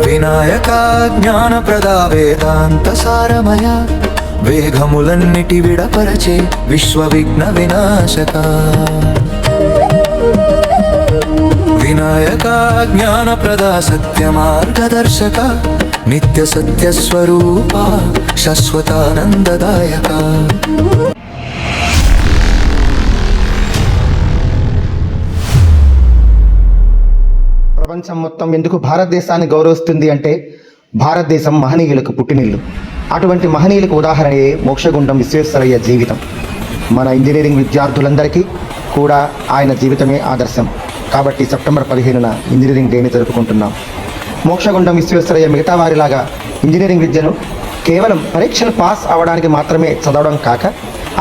వినాయక జ్ఞానప్రదా వేదాంత సారమయ వేగములన్నిటి విడపరచే విశ్వవిఘ్న వినాశక వినాయక జ్ఞానప్రదా సత్య మార్గదర్శక నిత్య సత్య స్వరూప శాశ్వతానందదాయక. ప్రపంచం మొత్తం ఎందుకు భారతదేశాన్ని గౌరవిస్తుంది అంటే భారతదేశం మహనీయులకు పుట్టినిల్లు. అటువంటి మహనీయులకు ఉదాహరణయే మోక్షగుండం విశ్వేశ్వరయ్య జీవితం. మన ఇంజనీరింగ్ విద్యార్థులందరికీ కూడా ఆయన జీవితమే ఆదర్శం. కాబట్టి సెప్టెంబర్ 15న ఇంజనీరింగ్ డేని జరుపుకుంటున్నాం. మోక్షగుండం విశ్వేశ్వరయ్య మిగతా వారిలాగా ఇంజనీరింగ్ విద్యను కేవలం పరీక్షలు పాస్ అవ్వడానికి మాత్రమే చదవడం కాక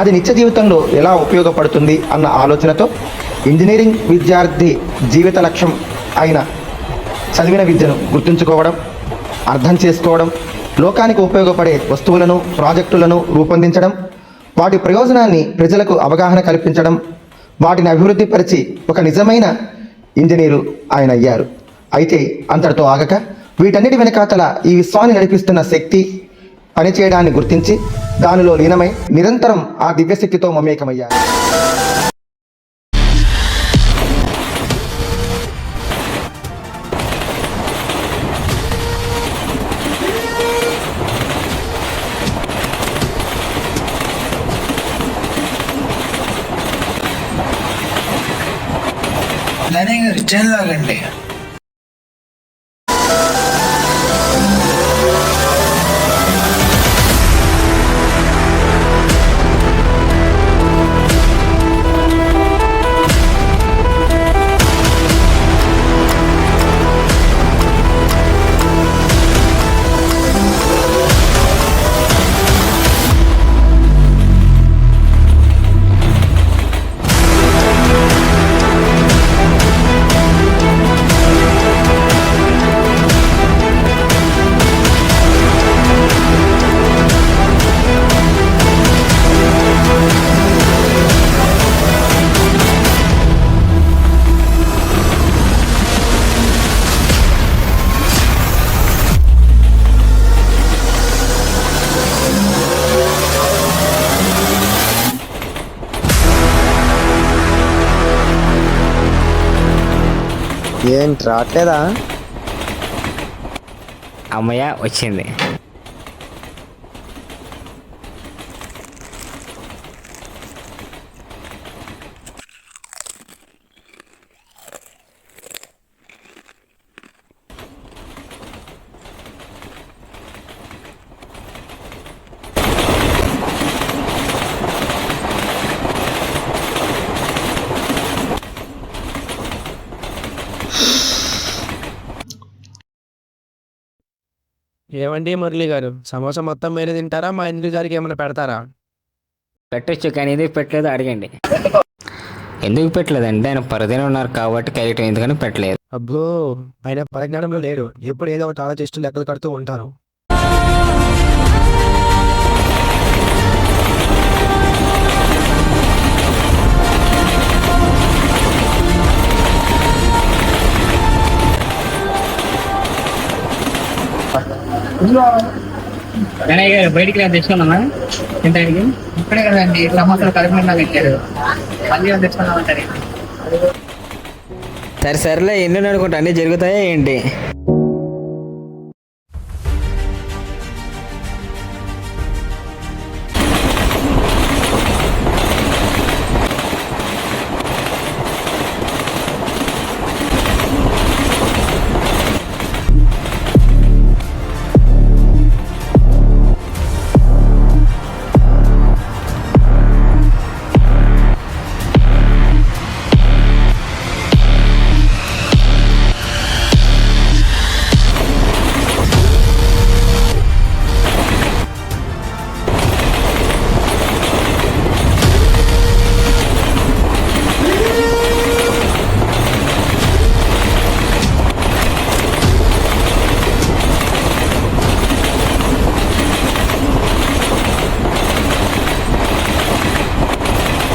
అది నిత్య జీవితంలో ఎలా ఉపయోగపడుతుంది అన్న ఆలోచనతో ఇంజనీరింగ్ విద్యార్థి జీవిత లక్ష్యం అయిన చదివిన విద్యను గుర్తుంచుకోవడం, అర్థం చేసుకోవడం, లోకానికి ఉపయోగపడే వస్తువులను, ప్రాజెక్టులను రూపొందించడం, వాటి ప్రయోజనాన్ని ప్రజలకు అవగాహన కల్పించడం, వాటిని అభివృద్ధిపరిచి ఒక నిజమైన ఇంజనీరు ఆయన అయ్యారు. అయితే అంతటితో ఆగక వీటన్నిటి వెనకాతల ఈ విశ్వాన్ని నడిపిస్తున్న శక్తి పనిచేయడాన్ని గుర్తించి దానిలో లీనమై నిరంతరం ఆ దివ్యశక్తితో మమేకమయ్యారు. రిటర్న్ లాగండి. ఏంటి రావట్లేదా? అమ్మయ్య వచ్చింది. ఏమండి మురళి గారు, సమోసా మొత్తం మీరే తింటారా, మా ఇంటి గారికి ఏమైనా పెడతారా? పెట్టొచ్చు, కానీ ఎందుకు పెట్టలేదు అడగండి. ఎందుకు పెట్టలేదండి? ఆయన పరిధిలో ఉన్నారు కాబట్టి కలియటం, ఎందుకని పెట్టలేదు. అబ్బో, ఆయన పరిజ్ఞానంలో లేరు. ఎప్పుడు ఏదో ఒకటి ఆలోచిస్తూ లెక్కలు కడుతూ ఉంటారు. గణయ్య గారు బయటికి తెచ్చుకున్నామా తింటానికి? ఇప్పుడే కదండి సమోసాలు కడుపు నిండా పెట్టారు, మళ్ళీ తెచ్చుకున్నామంటారు. సరేలే, ఎన్ని అనుకుంటా అన్నీ జరుగుతాయా ఏంటి?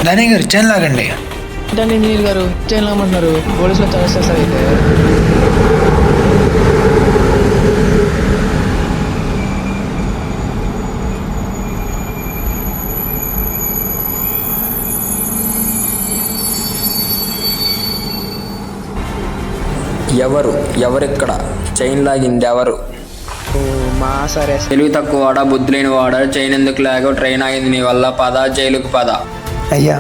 దాని రిటర్న్ లాగండి. ఏంటంటే ఇంజనీర్ గారు చేయలేమంటున్నారు, పోలీసులు అరెస్ట్ చేస్తారు అయితే. ఎవరిక్కడ చైన్ లాగింది ఎవరు? మా సరే తెలివి తక్కువ వాడా, బుద్ధి లేని వాడా? చైన్ ఎందుకు లాగో? ట్రైన్ ఆగింది నీ వల్ల, పద జైలుకు పద. అయ్యా,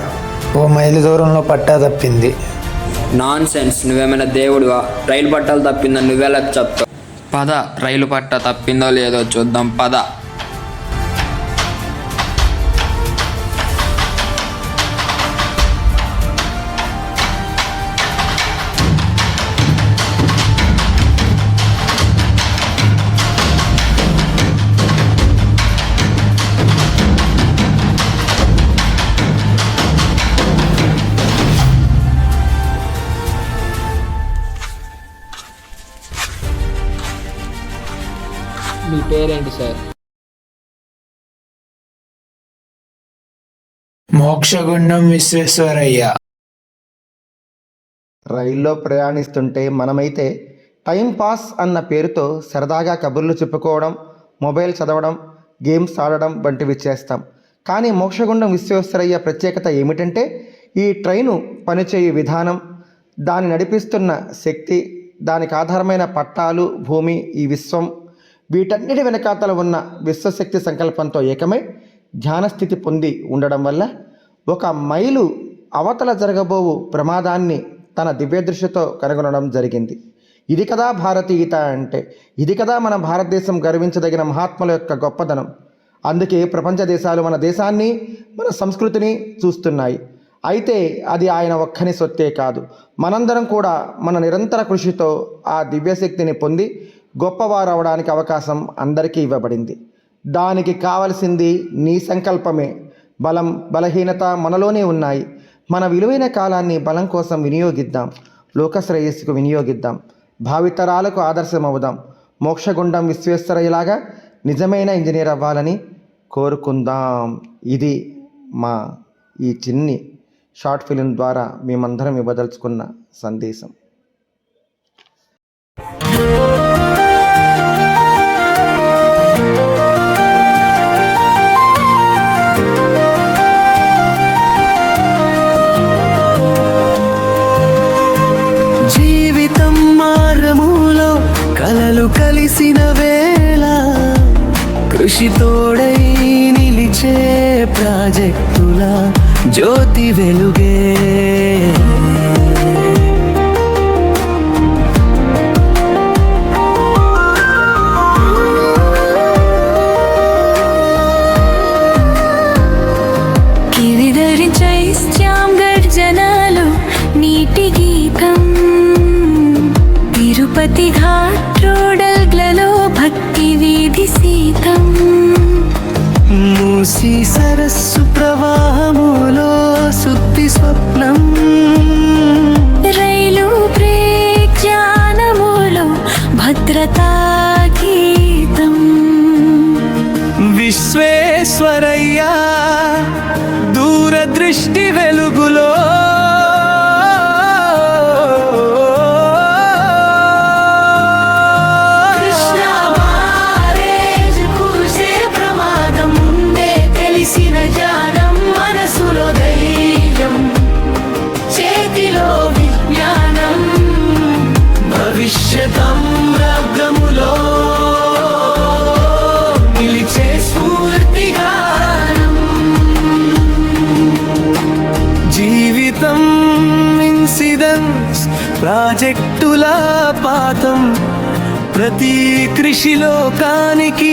ఓ మైలు దూరంలో పట్టా తప్పింది. నాన్ సెన్స్, నువ్వేమైనా దేవుడివా? రైలు పట్టాలు తప్పిందని నువ్వెలా చెప్తావు? పద, రైలు పట్ట తప్పిందో లేదో చూద్దాం, పద. మీ పేరేంటి సార్? మోక్షగుండం విశ్వేశ్వరయ్య. రైల్లో ప్రయాణిస్తుంటే మనమైతే టైం పాస్ అన్న పేరుతో సరదాగా కబుర్లు చెప్పుకోవడం, మొబైల్ చదవడం, గేమ్స్ ఆడడం వంటివి చేస్తాం. కానీ మోక్షగుండం విశ్వేశ్వరయ్య ప్రత్యేకత ఏమిటంటే ఈ ట్రైను పనిచేయు విధానం, దాన్ని నడిపిస్తున్న శక్తి, దానికి ఆధారమైన పట్టాలు, భూమి, ఈ విశ్వం, వీటన్నిటి వెనకాతల ఉన్న విశ్వశక్తి సంకల్పంతో ఏకమై ధ్యానస్థితి పొంది ఉండడం వల్ల ఒక మైలు అవతల జరగబోవు ప్రమాదాన్ని తన దివ్యదృష్టితో కనుగొనడం జరిగింది. ఇది కదా భారతీయత అంటే, ఇది కదా మన భారతదేశం గర్వించదగిన మహాత్ముల యొక్క గొప్పదనం. అందుకే ప్రపంచ దేశాలు మన దేశాన్ని, మన సంస్కృతిని చూస్తున్నాయి. అయితే అది ఆయన ఒక్కని సొత్తే కాదు, మనందరం కూడా మన నిరంతర కృషితో ఆ దివ్యశక్తిని పొంది గొప్పవారు అవడానికి అవకాశం అందరికీ ఇవ్వబడింది. దానికి కావలసింది నీ సంకల్పమే. బలం, బలహీనత మనలోనే ఉన్నాయి. మన విలువైన కాలాన్ని బలం కోసం వినియోగిద్దాం, లోకశ్రేయస్సుకు వినియోగిద్దాం, భావితరాలకు ఆదర్శమవుదాం. మోక్షగుండం విశ్వేశ్వరయ్యలాగా నిజమైన ఇంజనీర్ అవ్వాలని కోరుకుందాం. ఇది మా ఈ చిన్ని షార్ట్ ఫిలిం ద్వారా మేమందరం ఇవ్వదలుచుకున్న సందేశం. జీవితం మార్గములో కలలు కలిసిన వేళ కృషి తోడై నిలిచే ప్రాజెక్టుల జ్యోతి వెలుగే. కిరిదరించైస్త్యాం గర్జనాలు నీటి గీతం, తిరుపతి ఘాట్ రోడల్గ్లలో భక్తి వీధి సీతం, మూసి సరస్సు ప్రవాహములో శుద్ధి స్వప్నం, రైలు బ్రేక్ జ్ఞానములో భద్రతా గీతం. విశ్వేశ్వరయ్య దూరదృష్టి వెలుగులో భవిష్యతం రంగములో నిలిచే స్ఫూర్తిగానం. జీవితం ఇన్సిడెన్స్ ప్రాజెక్టుల పాతం, ప్రతి కృషిలోకానికి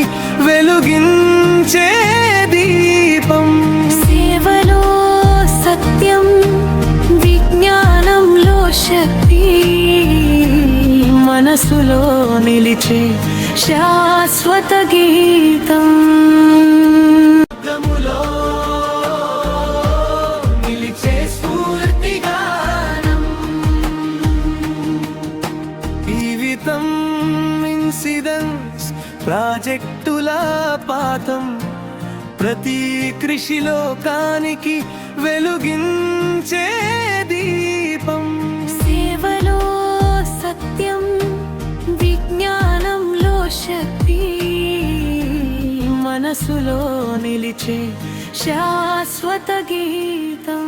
వెలుగించే దీపం. సేవలో సత్యం, విజ్ఞానంలో శక్తి, మనసులో నిలిచే శాశ్వత గీతం. నిలిచే స్ఫూర్తిగానం. జీవితం ఇన్సిడెన్స్ ప్రాజెక్టుల పాతం, ప్రతి కృషిలోకానికి వెలుగించే దీపం. సేవలో సత్యం, విజ్ఞానంలో శక్తి, మనసులో నిలిచే శాశ్వత గీతం.